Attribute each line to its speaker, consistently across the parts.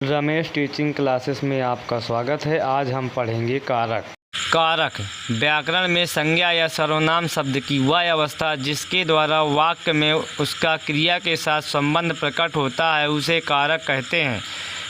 Speaker 1: Ramesh teaching classes में आपका स्वागत है। आज हम पढ़ेंगे कारक।
Speaker 2: कारक व्याकरण में संज्ञा या सर्वनाम शब्द की वह अवस्था जिसके द्वारा वाक्य में उसका क्रिया के साथ संबंध प्रकट होता है उसे कारक कहते हैं।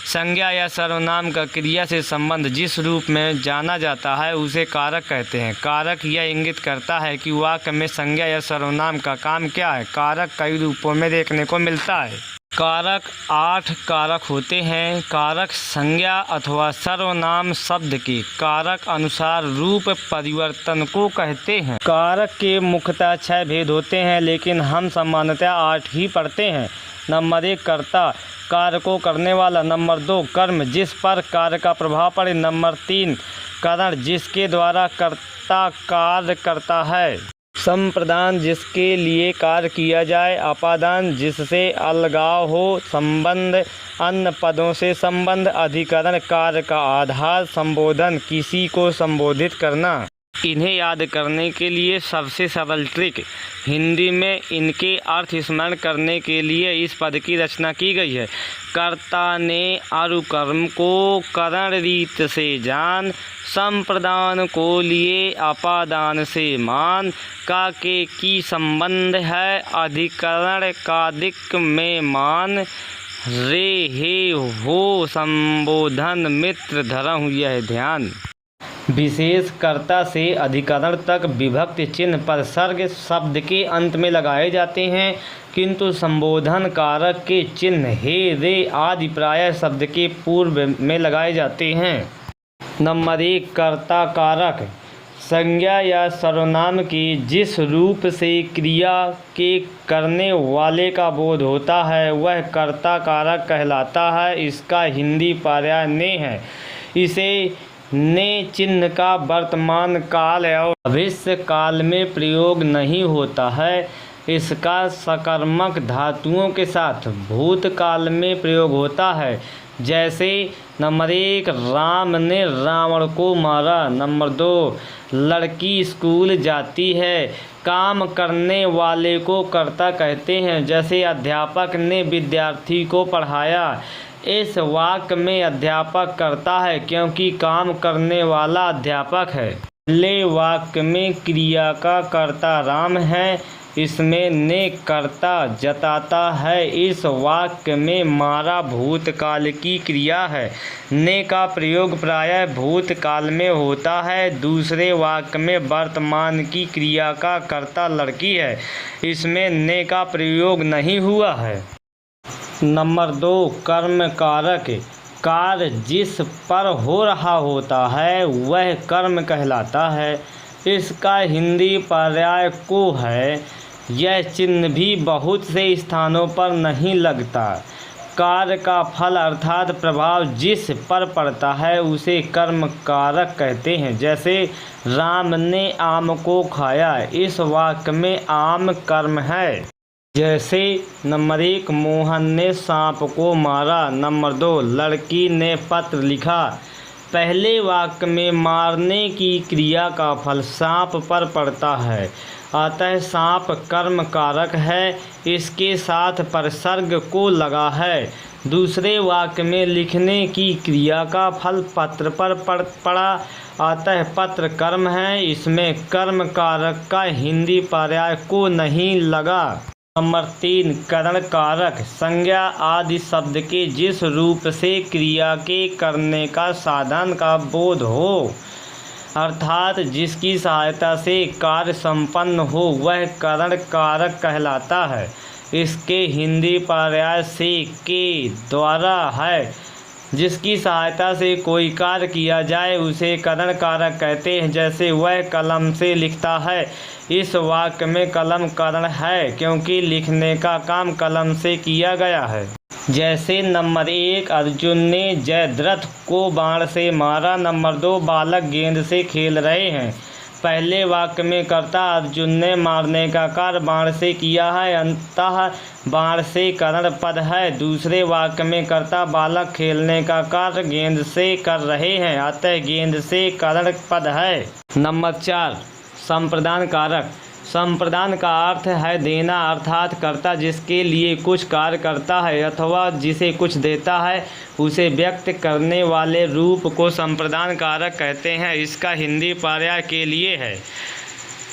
Speaker 2: संज्ञा या सर्वनाम का क्रिया से संबंध जिस रूप में जाना जाता है उसे कारक कहते हैं। कारक यह इंगित करता है कि वाक्य में संज्ञा या सर्वनाम का काम क्या है। कारक कई रूपों में देखने को मिलता है। कारक 8 कारक होते हैं। कारक संज्ञा अथवा सर्वनाम शब्द के कारक अनुसार रूप परिवर्तन को कहते हैं। कारक के मुख्यतः 6 भेद होते हैं, लेकिन हम सामान्यतः 8 ही पढ़ते हैं। नंबर 1 कर्ता, कार्य को करने वाला। नंबर 2 कर्म, जिस पर कार्य का प्रभाव पड़े। नंबर 3 कारण, जिसके द्वारा कर्ता कार्य करता है। संप्रदान, जिसके लिए कार्य किया जाए। अपादान, जिससे अलगाव हो। संबंध, अन्य पदों से संबंध। अधिकरण, कार्य का आधार। संबोधन, किसी को संबोधित करना। इन्हें याद करने के लिए सबसे सरल ट्रिक, हिंदी में इनके अर्थ स्मरण करने के लिए इस पद की रचना की गई है। कर्ता ने अनुकर्म को करण रीत से जान, संप्रदान को लिए अपादान से मान। का के की संबंध है, अधिकरण कादिक में मान। रे हे हो संबोधन, मित्र धरहु यह ध्यान। विशेष कर्ता से अधिकरण तक विभक्ति चिन्ह परसर्ग शब्द के अंत में लगाए जाते हैं, किंतु संबोधन कारक के चिन्ह हे रे आदि प्रायः शब्द के पूर्व में लगाए जाते हैं। नंबर 1 कर्ता कारक, संज्ञा या सर्वनाम के जिस रूप से क्रिया के करने वाले का बोध होता है वह कर्ता कारक कहलाता है। इसका हिंदी पर्याय ने है। इसे ने चिन्ह का वर्तमान काल और भविष्य काल में प्रयोग नहीं होता है। इसका सकर्मक धातुओं के साथ भूतकाल में प्रयोग होता है। जैसे नंबर 1 राम ने रावण को मारा। नंबर 2 लड़की स्कूल जाती है। काम करने वाले को कर्ता कहते हैं। जैसे अध्यापक ने विद्यार्थी को पढ़ाया। इस वाक्य में अध्यापक कर्ता है क्योंकि काम करने वाला अध्यापक है। पहले वाक्य में क्रिया का कर्ता राम है, इसमें ने कर्ता जताता है। इस वाक्य में मारा भूतकाल की क्रिया है। ने का प्रयोग प्रायः भूतकाल में होता है। दूसरे वाक्य में वर्तमान की क्रिया का कर्ता लड़की है, इसमें ने का प्रयोग नहीं हुआ है। नंबर 2 कर्म कारक, कार्य जिस पर हो रहा होता है वह कर्म कहलाता है। इसका हिंदी पर्याय को है। यह चिन्ह भी बहुत से स्थानों पर नहीं लगता। कार्य का फल अर्थात प्रभाव जिस पर पड़ता है उसे कर्म कारक कहते हैं। जैसे राम ने आम को खाया। इस वाक्य में आम कर्म है। जैसे नंबर 1 मोहन ने सांप को मारा। नंबर 2 लड़की ने पत्र लिखा। पहले वाक्य में मारने की क्रिया का फल सांप पर पड़ता है, अतः सांप कर्म कारक है। इसके साथ परसर्ग को लगा है। दूसरे वाक्य में लिखने की क्रिया का फल पत्र पर पड़ा, अतः पत्र कर्म है। इसमें कर्म कारक का हिंदी पर्याय को नहीं लगा। नंबर 3 करण कारक, संज्ञा आदि शब्द के जिस रूप से क्रिया के करने का साधन का बोध हो, अर्थात जिसकी सहायता से कार्य संपन्न हो, वह करण कारक कहलाता है। इसके हिंदी पर्याय से के द्वारा है। जिसकी सहायता से कोई कार्य किया जाए उसे करण कारक कहते हैं। जैसे वह कलम से लिखता है। इस वाक्य में कलम करण है क्योंकि लिखने का काम कलम से किया गया है। जैसे नंबर 1 अर्जुन ने जयद्रथ को बाण से मारा। नंबर 2 बालक गेंद से खेल रहे हैं। पहले वाक्य में कर्ता अर्जुन ने मारने का कार्य बाण से किया है, अंततः बाण से करण पद है। दूसरे वाक्य में कर्ता बालक खेलने का कार्य गेंद से कर रहे हैं, अतः गेंद से करण पद है। नंबर 4 संप्रदान कारक, संप्रदान का अर्थ है देना, अर्थात कर्ता जिसके लिए कुछ कार्य करता है अथवा जिसे कुछ देता है उसे व्यक्त करने वाले रूप को संप्रदान कारक कहते हैं। इसका हिंदी पर्याय के लिए है।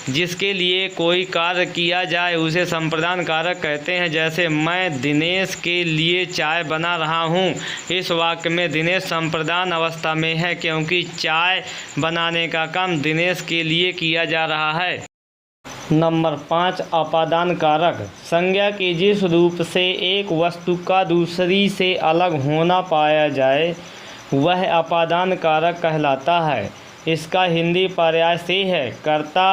Speaker 2: जिसके लिए कोई कार्य किया जाए उसे संप्रदान कारक कहते हैं। जैसे मैं दिनेश के लिए चाय बना रहा हूँ। इस वाक्य में दिनेश संप्रदान अवस्था में है क्योंकि चाय बनाने का काम दिनेश के लिए किया जा रहा है। नंबर 5 अपादान कारक। संज्ञा के जिस रूप से एक वस्तु का दूसरी से अलग होना पाया जाए वह अपादान कारक कहलाता है। इसका हिंदी पर्याय से है। कर्ता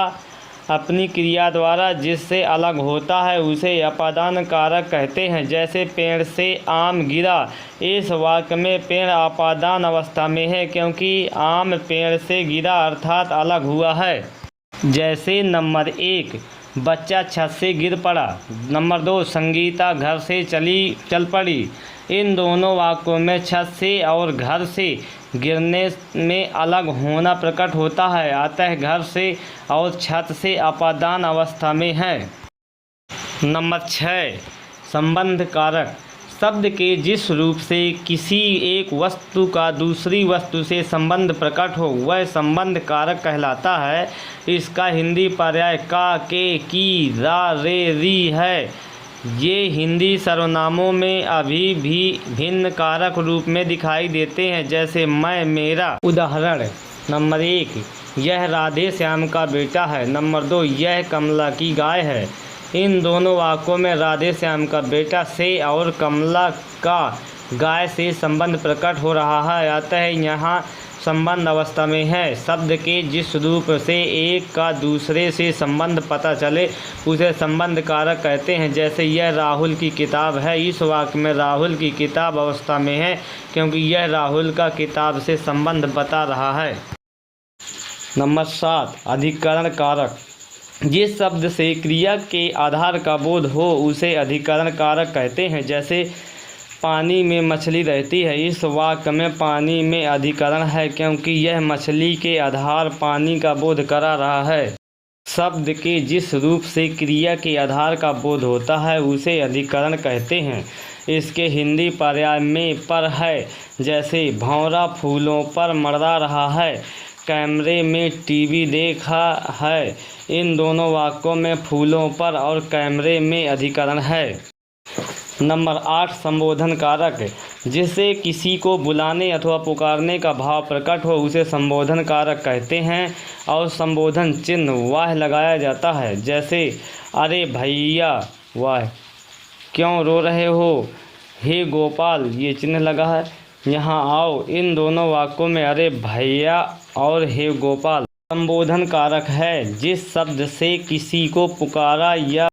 Speaker 2: अपनी क्रिया द्वारा जिससे अलग होता है उसे अपादान कारक कहते हैं। जैसे पेड़ से आम गिरा। इस वाक्य में पेड़ अपादान अवस्था में है क्योंकि आम पेड़ से गिरा अर्थात अलग हुआ है। जैसे नंबर 1 बच्चा छत से गिर पड़ा। नंबर 2 संगीता घर से चल पड़ी। इन दोनों वाक्यों में छत से और घर से गिरने में अलग होना प्रकट होता है, अतः घर से और छत से अपादान अवस्था में है। नंबर 6 संबंध कारक। शब्द के जिस रूप से किसी एक वस्तु का दूसरी वस्तु से संबंध प्रकट हो वह संबंध कारक कहलाता है। इसका हिंदी पर्याय का, के, की, रा, रे, री है। ये हिंदी सर्वनामों में अभी भी भिन्न कारक रूप में दिखाई देते हैं। जैसे मैं, मेरा। उदाहरण नंबर 1 यह राधे श्याम का बेटा है। नंबर 2 यह कमला की गाय है। इन दोनों वाक्यों में राधे श्याम का बेटा से और कमला का गाय से संबंध प्रकट हो रहा है, अतः यहाँ संबंध अवस्था में है। शब्द के जिस रूप से एक का दूसरे से संबंध पता चले उसे संबंध कारक कहते हैं। जैसे यह राहुल की किताब है। इस वाक्य में राहुल की किताब अवस्था में है क्योंकि यह राहुल का किताब से संबंध बता रहा है। नंबर 7 अधिकरण कारक। जिस शब्द से क्रिया के आधार का बोध हो उसे अधिकरण कारक कहते हैं। जैसे पानी में मछली रहती है। इस वाक्य में पानी में अधिकरण है क्योंकि यह मछली के आधार पानी का बोध करा रहा है। शब्द के जिस रूप से क्रिया के आधार का बोध होता है उसे अधिकरण कहते हैं। इसके हिंदी पर्याय में पर है। जैसे भंवरा फूलों पर मंडरा रहा है, कैमरे में टीवी देखा है। इन दोनों वाक्यों में फूलों पर और कैमरे में अधिकरण है। नंबर 8 संबोधन कारक। जिससे किसी को बुलाने अथवा पुकारने का भाव प्रकट हो उसे संबोधन कारक कहते हैं और संबोधन चिन्ह वाह लगाया जाता है। जैसे अरे भैया वाह, क्यों रो रहे हो, हे गोपाल, ये चिन्ह लगा है, यहाँ आओ। इन दोनों वाक्यों में अरे भैया और हे गोपाल संबोधन कारक है। जिस शब्द से किसी को पुकारा या